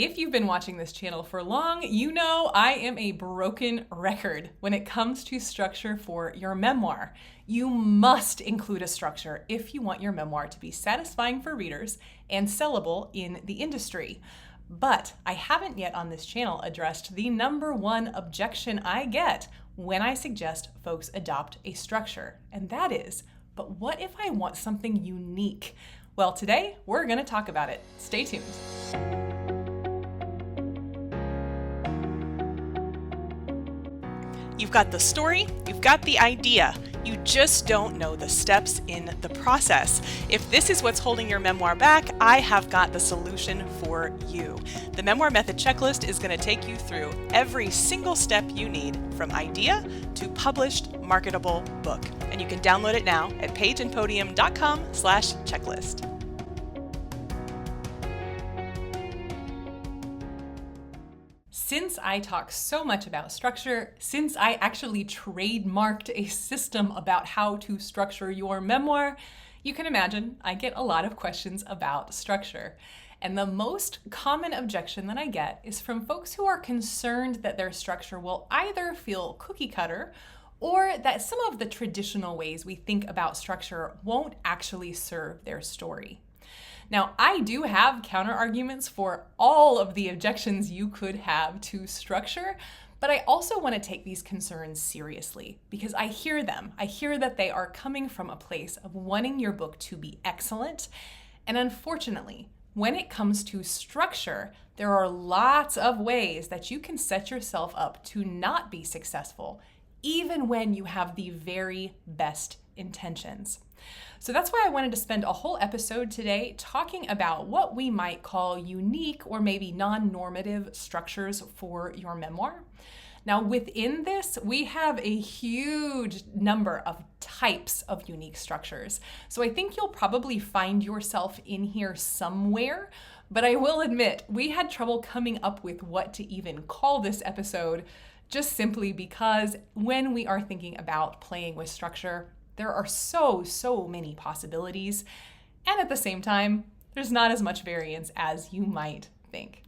If you've been watching this channel for long, you know I am a broken record when it comes to structure for your memoir. You must include a structure if you want your memoir to be satisfying for readers and sellable in the industry. But I haven't yet on this channel addressed the number one objection I get when I suggest folks adopt a structure, and that is, but what if I want something unique? Well, today we're going to talk about it. Stay tuned. You've got the story, you've got the idea, you just don't know the steps in the process. If this is what's holding your memoir back, I have got the solution for you. The Memoir Method checklist is going to take you through every single step you need from idea to published marketable book. And you can download it now at pageandpodium.com/checklist. Since I talk so much about structure, since I actually trademarked a system about how to structure your memoir, you can imagine I get a lot of questions about structure. And the most common objection that I get is from folks who are concerned that their structure will either feel cookie cutter or that some of the traditional ways we think about structure won't actually serve their story. Now, I do have counter arguments for all of the objections you could have to structure, but I also want to take these concerns seriously because I hear them. I hear that they are coming from a place of wanting your book to be excellent. And unfortunately, when it comes to structure, there are lots of ways that you can set yourself up to not be successful, even when you have the very best intentions. So that's why I wanted to spend a whole episode today talking about what we might call unique or maybe non-normative structures for your memoir. Now, within this, we have a huge number of types of unique structures. So I think you'll probably find yourself in here somewhere, but I will admit we had trouble coming up with what to even call this episode, just simply because when we are thinking about playing with structure, there are so many possibilities, and at the same time, there's not as much variance as you might think.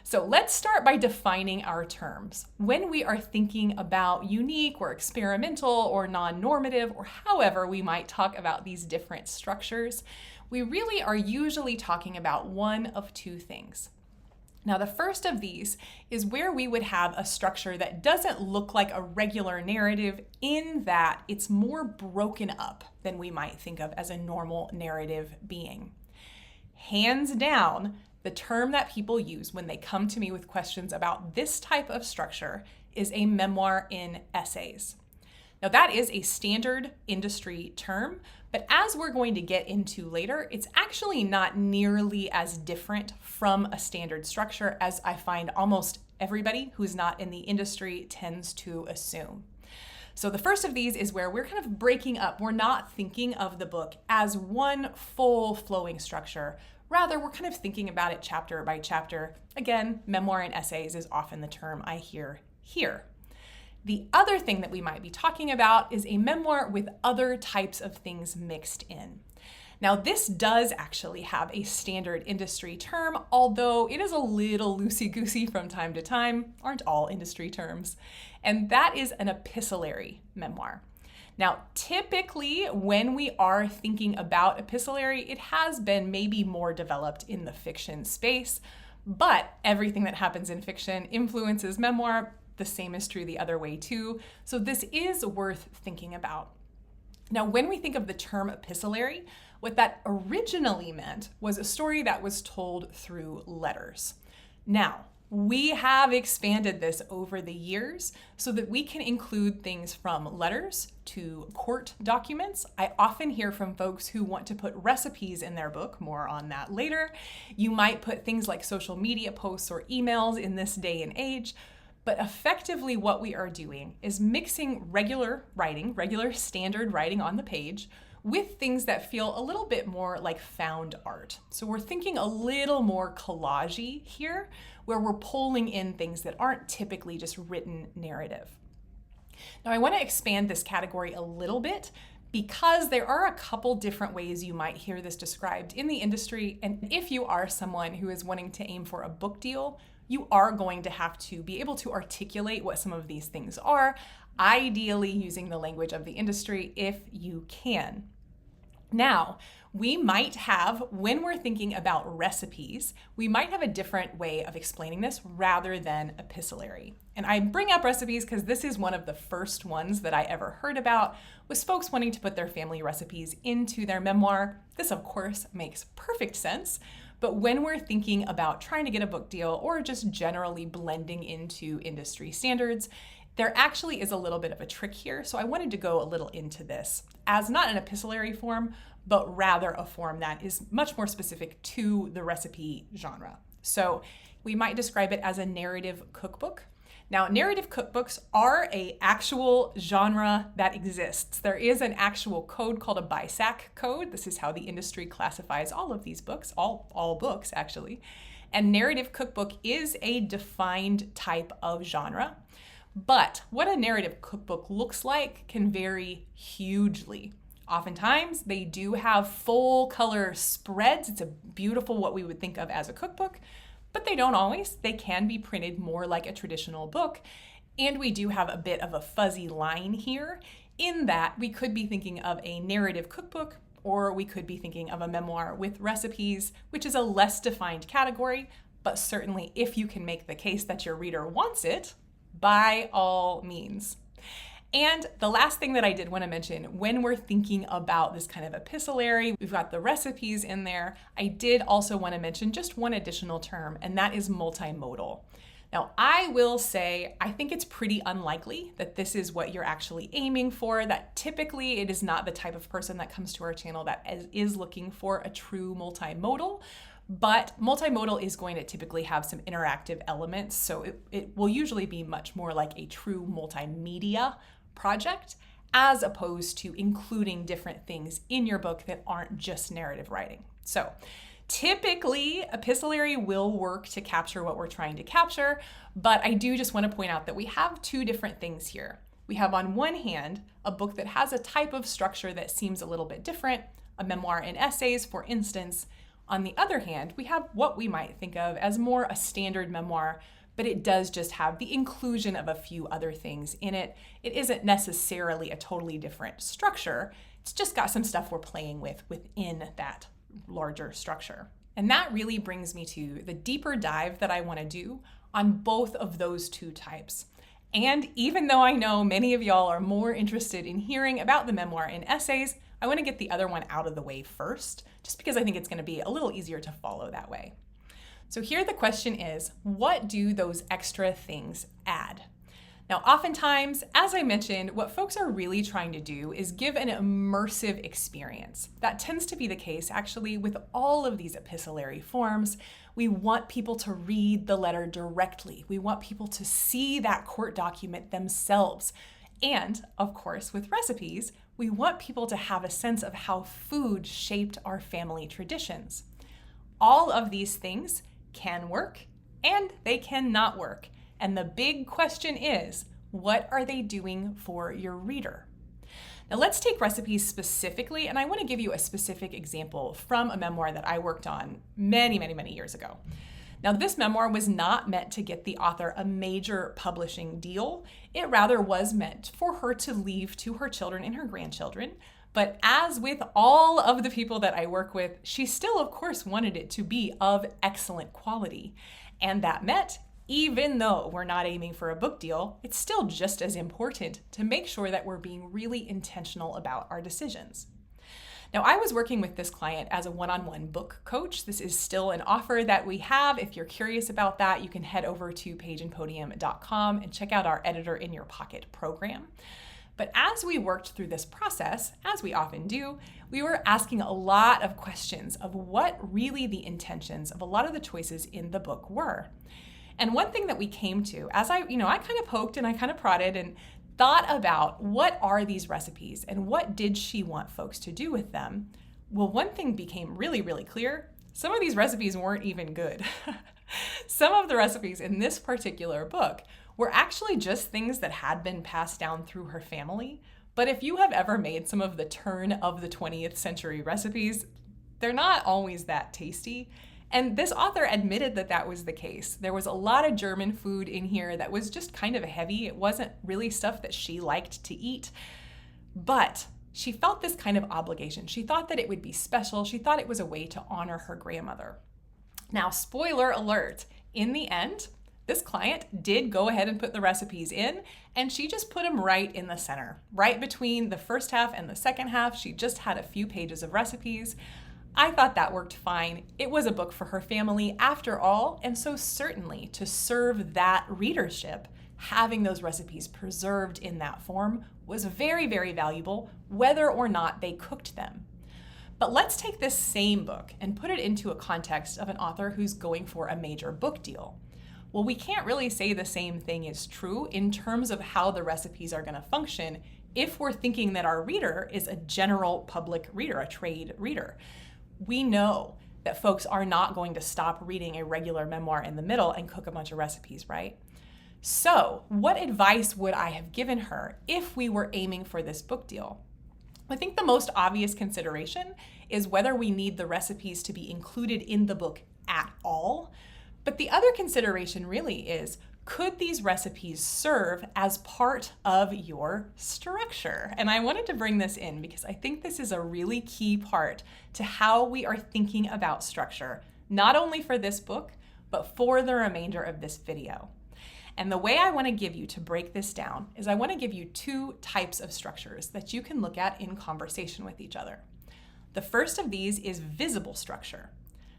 So let's start by defining our terms. When we are thinking about unique or experimental or non-normative, or however we might talk about these different structures, we really are usually talking about one of two things. Now, the first of these is where we would have a structure that doesn't look like a regular narrative in that it's more broken up than we might think of as a normal narrative being. Hands down, the term that people use when they come to me with questions about this type of structure is a memoir in essays. Now, that is a standard industry term, but as we're going to get into later, it's actually not nearly as different from a standard structure as I find almost everybody who's not in the industry tends to assume. So the first of these is where we're kind of breaking up. We're not thinking of the book as one full flowing structure. Rather, we're kind of thinking about it chapter by chapter. Again, memoir and essays is often the term I hear here. The other thing that we might be talking about is a memoir with other types of things mixed in. Now, this does actually have a standard industry term, although it is a little loosey-goosey from time to time, aren't all industry terms, and that is an epistolary memoir. Now, typically, when we are thinking about epistolary, it has been maybe more developed in the fiction space, but everything that happens in fiction influences memoir. The same is true the other way too. So this is worth thinking about. Now, when we think of the term epistolary, what that originally meant was a story that was told through letters. Now, we have expanded this over the years so that we can include things from letters to court documents. I often hear from folks who want to put recipes in their book, more on that later. You might put things like social media posts or emails in this day and age. But effectively what we are doing is mixing regular writing, regular standard writing on the page, with things that feel a little bit more like found art. So we're thinking a little more collage-y here, where we're pulling in things that aren't typically just written narrative. Now I want to expand this category a little bit because there are a couple different ways you might hear this described in the industry. And if you are someone who is wanting to aim for a book deal, you are going to have to be able to articulate what some of these things are, ideally using the language of the industry if you can. Now, we might have, when we're thinking about recipes, we might have a different way of explaining this rather than epistolary. And I bring up recipes because this is one of the first ones that I ever heard about, was folks wanting to put their family recipes into their memoir. This, of course, makes perfect sense. But when we're thinking about trying to get a book deal or just generally blending into industry standards, there actually is a little bit of a trick here. So I wanted to go a little into this as not an epistolary form, but rather a form that is much more specific to the recipe genre. So we might describe it as a narrative cookbook. Now, narrative cookbooks are an actual genre that exists. There is an actual code called a BISAC code. This is how the industry classifies all of these books, all books actually. And narrative cookbook is a defined type of genre. But what a narrative cookbook looks like can vary hugely. Oftentimes, they do have full color spreads. It's a beautiful, what we would think of as a cookbook, but they don't always. They can be printed more like a traditional book. And we do have a bit of a fuzzy line here in that we could be thinking of a narrative cookbook, or we could be thinking of a memoir with recipes, which is a less defined category, but certainly if you can make the case that your reader wants it, by all means. And the last thing that I did want to mention, when we're thinking about this kind of epistolary, we've got the recipes in there. I did also want to mention just one additional term, and that is multimodal. Now, I will say, I think it's pretty unlikely that this is what you're actually aiming for, that typically it is not the type of person that comes to our channel that is looking for a true multimodal. But multimodal is going to typically have some interactive elements, so it will usually be much more like a true multimedia project, as opposed to including different things in your book that aren't just narrative writing. So typically, epistolary will work to capture what we're trying to capture, but I do just want to point out that we have two different things here. We have on one hand, a book that has a type of structure that seems a little bit different, a memoir in essays, for instance. On the other hand, we have what we might think of as more a standard memoir, but it does just have the inclusion of a few other things in it. It isn't necessarily a totally different structure. It's just got some stuff we're playing with within that larger structure. And that really brings me to the deeper dive that I want to do on both of those two types. And even though I know many of y'all are more interested in hearing about the memoir in essays, I want to get the other one out of the way first, just because I think it's going to be a little easier to follow that way. So here the question is, what do those extra things add? Now, oftentimes, as I mentioned, what folks are really trying to do is give an immersive experience. That tends to be the case, actually, with all of these epistolary forms. We want people to read the letter directly. We want people to see that court document themselves. And, of course, with recipes, we want people to have a sense of how food shaped our family traditions. All of these things can work and they cannot work. And the big question is, what are they doing for your reader? Now let's take recipes specifically, and I want to give you a specific example from a memoir that I worked on many years ago. Now, this memoir was not meant to get the author a major publishing deal. It rather was meant for her to leave to her children and her grandchildren. But as with all of the people that I work with, she still, of course, wanted it to be of excellent quality. And that meant, even though we're not aiming for a book deal, it's still just as important to make sure that we're being really intentional about our decisions. Now, I was working with this client as a one-on-one book coach. This is still an offer that we have. If you're curious about that, you can head over to pageandpodium.com and check out our Editor in Your Pocket program. But as we worked through this process, as we often do, we were asking a lot of questions of what really the intentions of a lot of the choices in the book were. And one thing that we came to, as I kind of poked and I kind of prodded and thought about what are these recipes and what did she want folks to do with them? Well, one thing became really clear. Some of these recipes weren't even good. Some of the recipes in this particular book were actually just things that had been passed down through her family, But if you have ever made some of the turn of the 20th century recipes, they're not always that tasty. And this author admitted that that was the case. There was a lot of German food in here that was just kind of heavy. It wasn't really stuff that she liked to eat, but she felt this kind of obligation. She thought that it would be special. She thought it was a way to honor her grandmother. Now, spoiler alert, in the end, this client did go ahead and put the recipes in, and she just put them right in the center, right between the first half and the second half. She just had a few pages of recipes. I thought that worked fine. It was a book for her family after all, and so certainly to serve that readership, having those recipes preserved in that form was very, very valuable, whether or not they cooked them. But let's take this same book and put it into a context of an author who's going for a major book deal. Well, we can't really say the same thing is true in terms of how the recipes are going to function if we're thinking that our reader is a general public reader, a trade reader. We know that folks are not going to stop reading a regular memoir in the middle and cook a bunch of recipes, right? So, what advice would I have given her if we were aiming for this book deal? I think the most obvious consideration is whether we need the recipes to be included in the book at all. But the other consideration really is, could these recipes serve as part of your structure? And I wanted to bring this in because I think this is a really key part to how we are thinking about structure, not only for this book, but for the remainder of this video. And the way I want to give you to break this down is I want to give you two types of structures that you can look at in conversation with each other. The first of these is visible structure.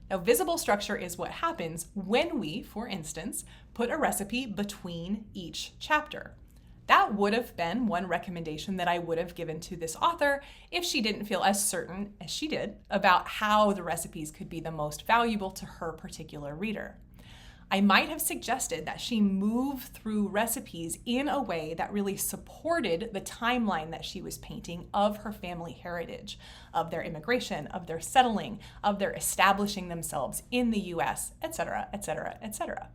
Now, visible structure is what happens when we, for instance, put a recipe between each chapter. That would have been one recommendation that I would have given to this author if she didn't feel as certain as she did about how the recipes could be the most valuable to her particular reader. I might have suggested that she move through recipes in a way that really supported the timeline that she was painting of her family heritage, of their immigration, of their settling, of their establishing themselves in the US, etc., etc., etc.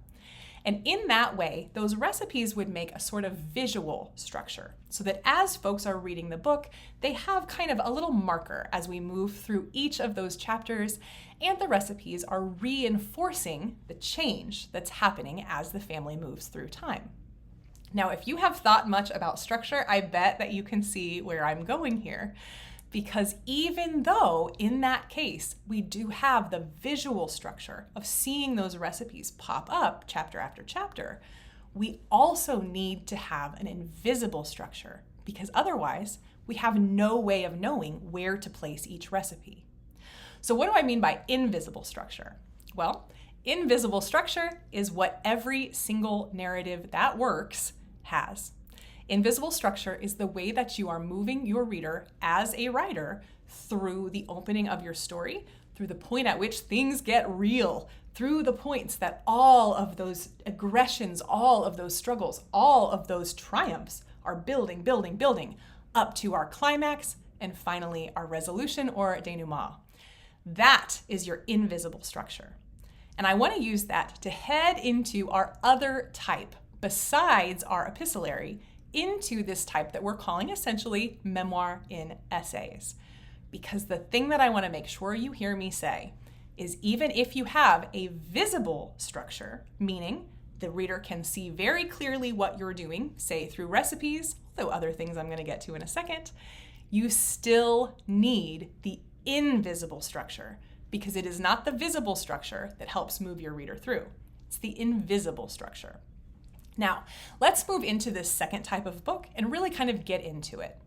And in that way, those recipes would make a sort of visual structure so that as folks are reading the book, they have kind of a little marker as we move through each of those chapters, and the recipes are reinforcing the change that's happening as the family moves through time. Now, if you have thought much about structure, I bet that you can see where I'm going here. Because even though in that case, we do have the visual structure of seeing those recipes pop up chapter after chapter, we also need to have an invisible structure because otherwise we have no way of knowing where to place each recipe. So what do I mean by invisible structure? Well, invisible structure is what every single narrative that works has. Invisible structure is the way that you are moving your reader as a writer through the opening of your story, through the point at which things get real, through the points that all of those aggressions, all of those struggles, all of those triumphs are building, building, building up to our climax and finally our resolution or denouement. That is your invisible structure. And I want to use that to head into our other type besides our epistolary, into this type that we're calling essentially memoir in essays. Because the thing that I want to make sure you hear me say is even if you have a visible structure, meaning the reader can see very clearly what you're doing, say through recipes, although other things I'm going to get to in a second, you still need the invisible structure because it is not the visible structure that helps move your reader through. It's the invisible structure. Now, let's move into this second type of book and really kind of get into it.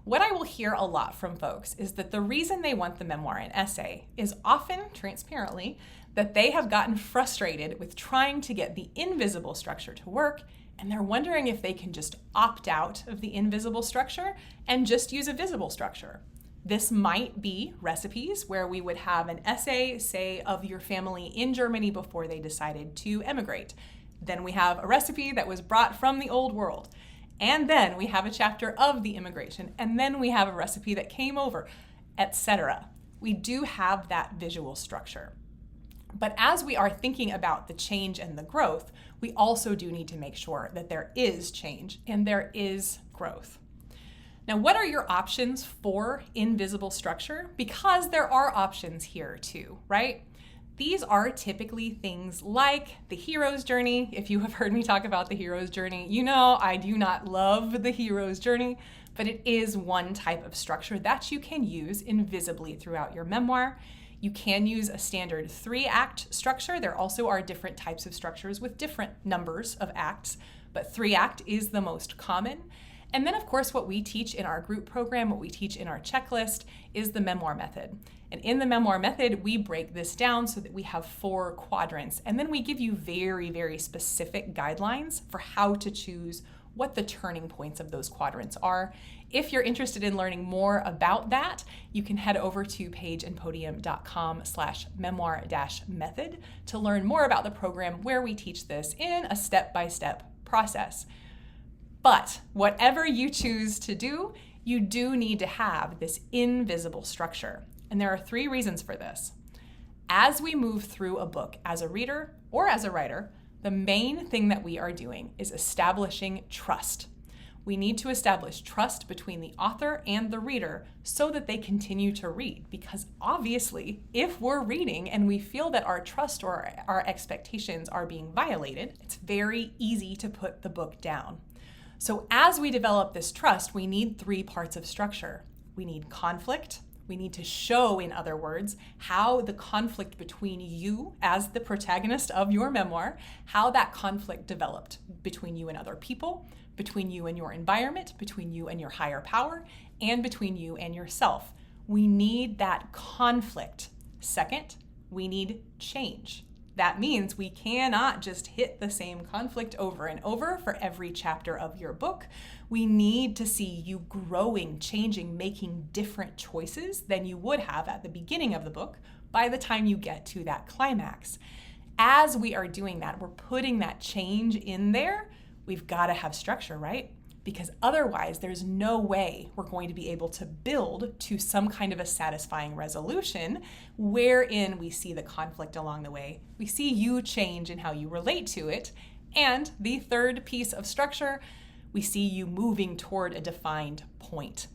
What I will hear a lot from folks is that the reason they want the memoir and essay is often, transparently, that they have gotten frustrated with trying to get the invisible structure to work, and they're wondering if they can just opt out of the invisible structure and just use a visible structure. This might be recipes where we would have an essay, say, of your family in Germany before they decided to emigrate. Then we have a recipe that was brought from the old world. And then we have a chapter of the immigration. And then we have a recipe that came over, etc. We do have that visual structure. But as we are thinking about the change and the growth, we also do need to make sure that there is change and there is growth. Now, what are your options for invisible structure? Because there are options here too, right? These are typically things like the hero's journey. If you have heard me talk about the hero's journey, you know I do not love the hero's journey, but it is one type of structure that you can use invisibly throughout your memoir. You can use a standard 3-act structure. There also are different types of structures with different numbers of acts, but 3-act is the most common. And then, of course, what we teach in our group program, what we teach in our checklist, is the Memoir Method. And in the Memoir Method, we break this down so that we have 4 quadrants. And then we give you very, very specific guidelines for how to choose what the turning points of those quadrants are. If you're interested in learning more about that, you can head over to pageandpodium.com/memoir-method to learn more about the program where we teach this in a step-by-step process. But whatever you choose to do, you do need to have this invisible structure. And there are 3 reasons for this. As we move through a book as a reader or as a writer, the main thing that we are doing is establishing trust. We need to establish trust between the author and the reader so that they continue to read. Because obviously, if we're reading and we feel that our trust or our expectations are being violated, it's very easy to put the book down. So as we develop this trust, we need 3 parts of structure. We need conflict. We need to show, in other words, how the conflict between you as the protagonist of your memoir, how that conflict developed between you and other people, between you and your environment, between you and your higher power, and between you and yourself. We need that conflict. Second, we need change. That means we cannot just hit the same conflict over and over for every chapter of your book. We need to see you growing, changing, making different choices than you would have at the beginning of the book by the time you get to that climax. As we are doing that, we're putting that change in there. We've got to have structure, right? Because otherwise there's no way we're going to be able to build to some kind of a satisfying resolution wherein we see the conflict along the way. We see you change in how you relate to it. And the third piece of structure, we see you moving toward a defined point.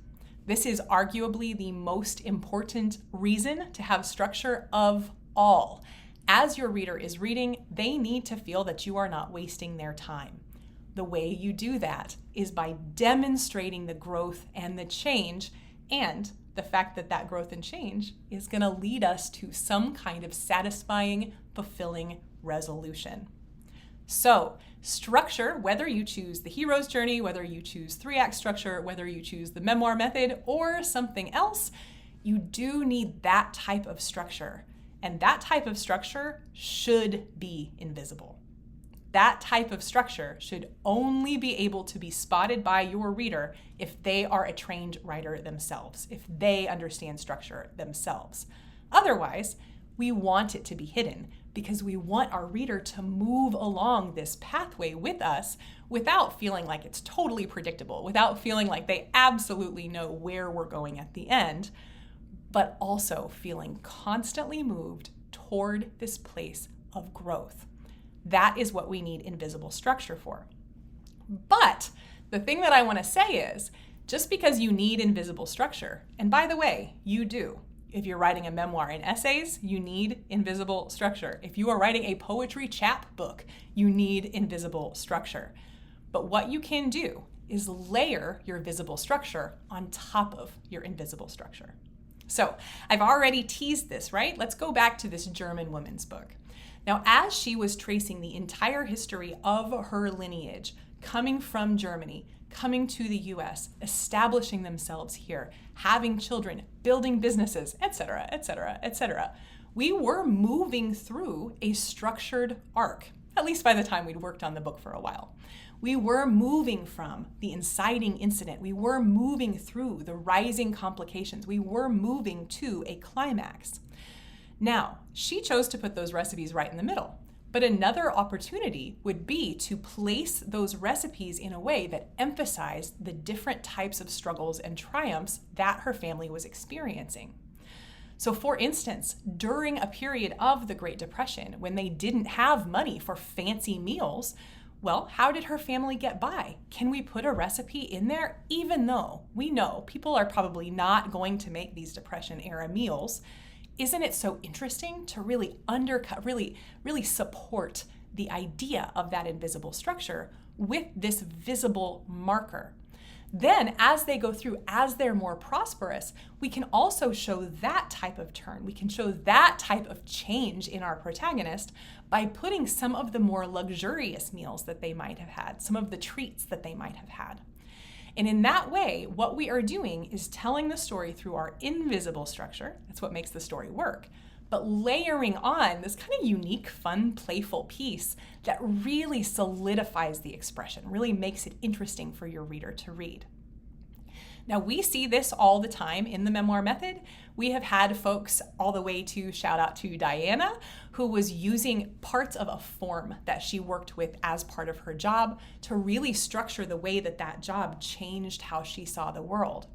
This is arguably the most important reason to have structure of all. As your reader is reading, they need to feel that you are not wasting their time. The way you do that is by demonstrating the growth and the change, and the fact that that growth and change is going to lead us to some kind of satisfying, fulfilling resolution. So, structure, whether you choose the hero's journey, whether you choose 3-act structure, whether you choose the Memoir Method or something else, you do need that type of structure. And that type of structure should be invisible. That type of structure should only be able to be spotted by your reader if they are a trained writer themselves, if they understand structure themselves. Otherwise, we want it to be hidden because we want our reader to move along this pathway with us without feeling like it's totally predictable, without feeling like they absolutely know where we're going at the end, but also feeling constantly moved toward this place of growth. That is what we need invisible structure for. But the thing that I want to say is, just because you need invisible structure, and by the way, you do. If you're writing a memoir and essays, you need invisible structure. If you are writing a poetry chap book, you need invisible structure. But what you can do is layer your visible structure on top of your invisible structure. So I've already teased this, right? Let's go back to this German woman's book. Now, as she was tracing the entire history of her lineage, coming from Germany, coming to the US, establishing themselves here, having children, building businesses, etc., etc., etc., we were moving through a structured arc, at least by the time we'd worked on the book for a while. We were moving from the inciting incident. We were moving through the rising complications. We were moving to a climax. Now, she chose to put those recipes right in the middle, but another opportunity would be to place those recipes in a way that emphasized the different types of struggles and triumphs that her family was experiencing. So for instance, during a period of the Great Depression, when they didn't have money for fancy meals, Well, how did her family get by? Can we put a recipe in there? Even though we know people are probably not going to make these Depression era meals, isn't it so interesting to really undercut, really support the idea of that invisible structure with this visible marker? Then as they go through, as they're more prosperous, we can also show that type of turn. We can show that type of change in our protagonist by putting some of the more luxurious meals that they might have had, some of the treats that they might have had. And in that way, what we are doing is telling the story through our invisible structure. That's what makes the story work. But layering on this kind of unique, fun, playful piece that really solidifies the expression, really makes it interesting for your reader to read. Now, we see this all the time in the Memoir Method. We have had folks all the way to shout out to Diana, who was using parts of a form that she worked with as part of her job to really structure the way that that job changed how she saw the world.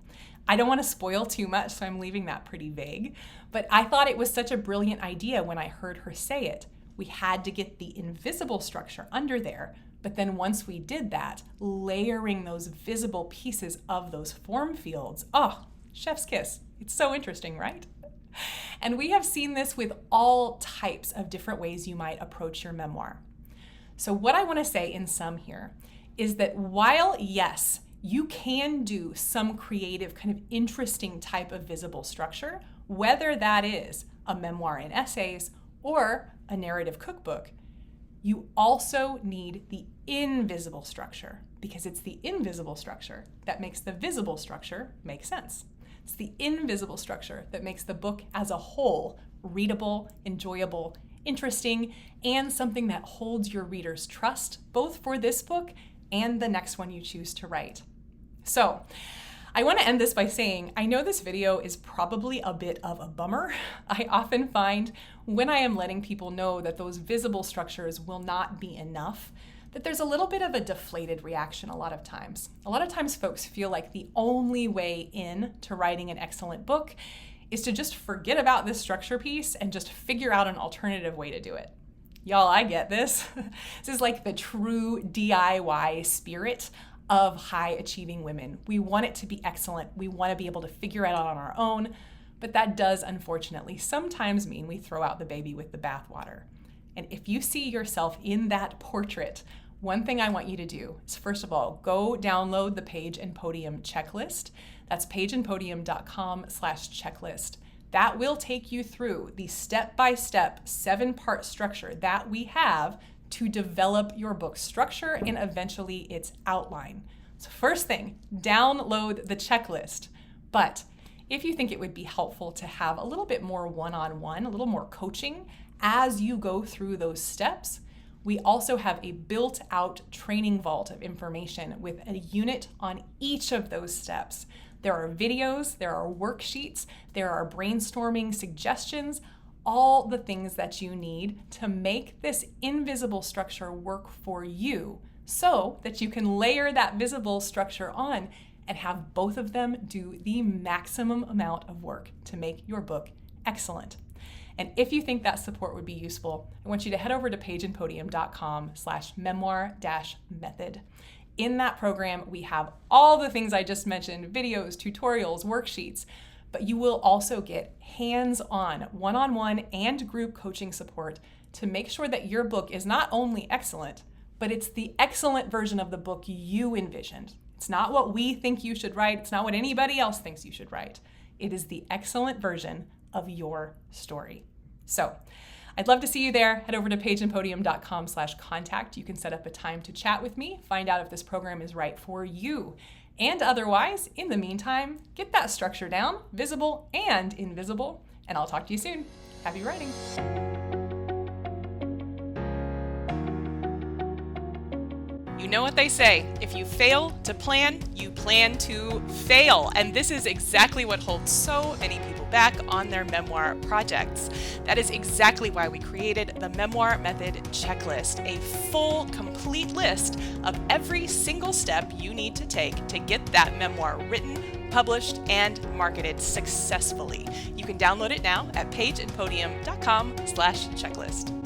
I don't want to spoil too much, so I'm leaving that pretty vague, but I thought it was such a brilliant idea when I heard her say it. We had to get the invisible structure under there, but then once we did that, layering those visible pieces of those form fields, oh, chef's kiss. It's so interesting, right? And we have seen this with all types of different ways you might approach your memoir. So what I want to say in sum here is that while, yes, you can do some creative, kind of interesting type of visible structure, whether that is a memoir and essays or a narrative cookbook, you also need the invisible structure, because it's the invisible structure that makes the visible structure make sense. It's the invisible structure that makes the book as a whole readable, enjoyable, interesting, and something that holds your reader's trust, both for this book and the next one you choose to write. So, I want to end this by saying, I know this video is probably a bit of a bummer. I often find when I am letting people know that those visible structures will not be enough, that there's a little bit of a deflated reaction a lot of times. A lot of times folks feel like the only way in to writing an excellent book is to just forget about this structure piece and just figure out an alternative way to do it. Y'all, I get this. This is like the true DIY spirit of high achieving women. We want it to be excellent. We want to be able to figure it out on our own, but that does unfortunately sometimes mean we throw out the baby with the bathwater. And if you see yourself in that portrait, one thing I want you to do is, first of all, go download the Page and Podium checklist. That's pageandpodium.com/checklist. That will take you through the step-by-step 7-part structure that we have to develop your book structure and eventually its outline. So first thing, download the checklist. But if you think it would be helpful to have a little bit more one-on-one, a little more coaching as you go through those steps, we also have a built-out training vault of information with a unit on each of those steps. There are videos, there are worksheets, there are brainstorming suggestions, all the things that you need to make this invisible structure work for you so that you can layer that visible structure on and have both of them do the maximum amount of work to make your book excellent. And if you think that support would be useful, I want you to head over to pageandpodium.com/memoir-method. In that program, we have all the things I just mentioned, videos, tutorials, worksheets, but you will also get hands-on, one-on-one and group coaching support to make sure that your book is not only excellent, but it's the excellent version of the book you envisioned. It's not what we think you should write. It's not what anybody else thinks you should write. It is the excellent version of your story. So I'd love to see you there. Head over to pageandpodium.com/contact. You can set up a time to chat with me, find out if this program is right for you. And otherwise, in the meantime, get that structure down, visible and invisible, and I'll talk to you soon. Happy writing. You know what they say, if you fail to plan, you plan to fail. And this is exactly what holds so many people back on their memoir projects. That is exactly why we created the Memoir Method checklist, a full, complete list of every single step you need to take to get that memoir written, published, and marketed successfully. You can download it now at pageandpodium.com/checklist.